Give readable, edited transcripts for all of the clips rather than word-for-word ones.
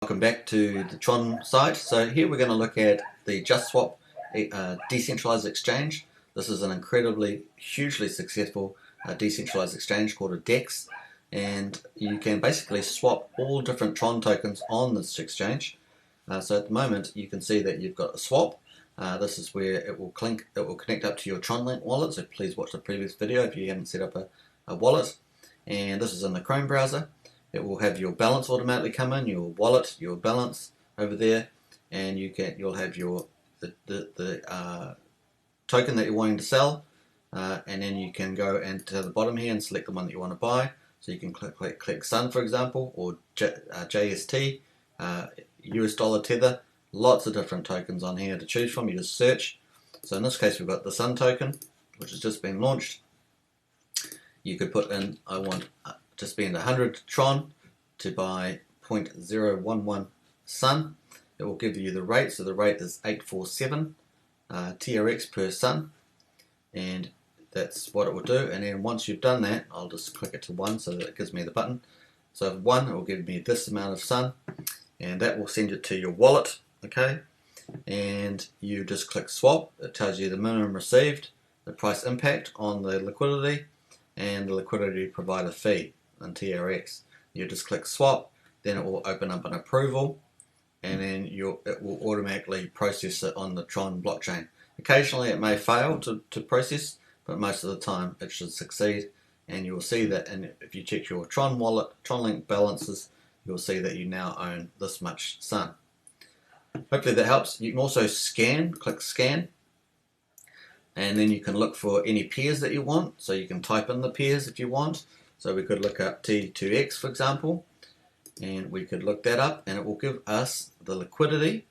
Welcome back to the Tron site. So here we're going to look at the JustSwap Decentralized Exchange. This is an incredibly, hugely successful decentralized exchange called a DEX, and you can basically swap all different Tron tokens on this exchange. So at the moment you can see that you've got a swap. This is where it will connect up to your TronLink wallet, so please watch the previous video if you haven't set up a wallet. And this is in the Chrome browser. It will have your balance automatically come in, your wallet, your balance over there, and you'll have your the token that you're wanting to sell, and then you can go to the bottom here and select the one that you want to buy. So you can click Sun, for example, or JST, US dollar tether. Lots of different tokens on here to choose from. You just search. So in this case we've got the Sun token, which has just been launched. You could put in, I want to spend 100 Tron to buy 0.011 Sun. It will give you the rate, so the rate is 847 TRX per Sun, and that's what it will do. And then once you've done that, I'll just click it to 1 so that it gives me the button. So if 1, it will give me this amount of Sun, and that will send it to your wallet, okay? And you just click swap. It tells you the minimum received, the price impact on the liquidity, and the liquidity provider fee in TRX. You just click swap, then it will open up an approval, and then it will automatically process it on the Tron blockchain. Occasionally it may fail to process, but most of the time it should succeed, and you'll see that. And if you check your Tron wallet, TronLink balances, you'll see that you now own this much Sun. Hopefully that helps. You can also click scan, and then you can look for any pairs that you want. So you can type in the pairs if you want. So we could look up T2X, for example, and we could look that up, and it will give us the liquidity.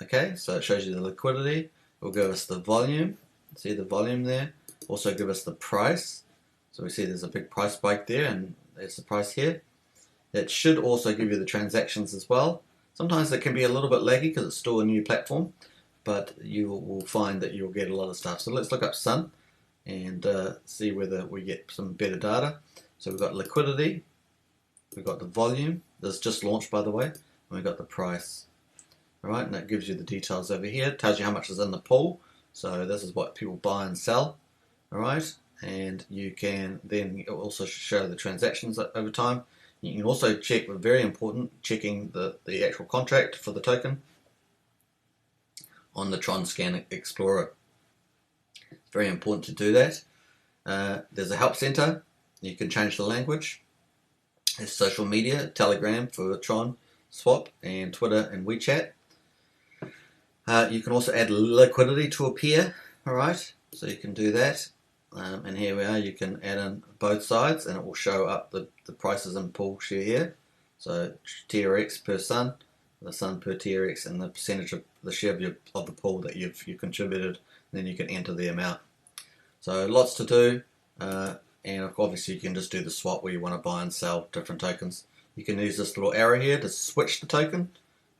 Okay, so it shows you the liquidity. It will give us the volume. See the volume there. Also give us the price. So we see there's a big price spike there, and there's the price here. It should also give you the transactions as well. Sometimes it can be a little bit laggy because it's still a new platform, but you will find that you'll get a lot of stuff. So let's look up Sun and see whether we get some better data. So we've got liquidity, we've got the volume. This just launched, by the way, and we've got the price. All right, and that gives you the details over here. It tells you how much is in the pool. So this is what people buy and sell. All right, and you can then also show the transactions over time. You can also check, very important, checking the actual contract for the token on the Tron Scan Explorer. It's very important to do that. There's a help center. You can change the language. There's social media, Telegram for Tron Swap, and Twitter and WeChat. You can also add liquidity to a pair. All right, so you can do that. And here we are. You can add in both sides, and it will show up the prices in pool share here. So TRX per Sun, the Sun per TRX, and the percentage of the share of the pool that you've contributed. And then you can enter the amount. So lots to do, and obviously you can just do the swap where you want to buy and sell different tokens. You can use this little arrow here to switch the token.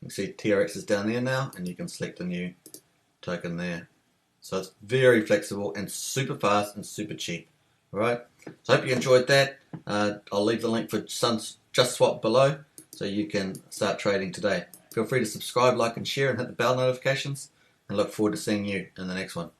You can see TRX is down there now, and you can select a new token there. So it's very flexible and super fast and super cheap. Alright, so I hope you enjoyed that. I'll leave the link for Sun's JustSwap below so you can start trading today. Feel free to subscribe, like and share, and hit the bell notifications, and look forward to seeing you in the next one.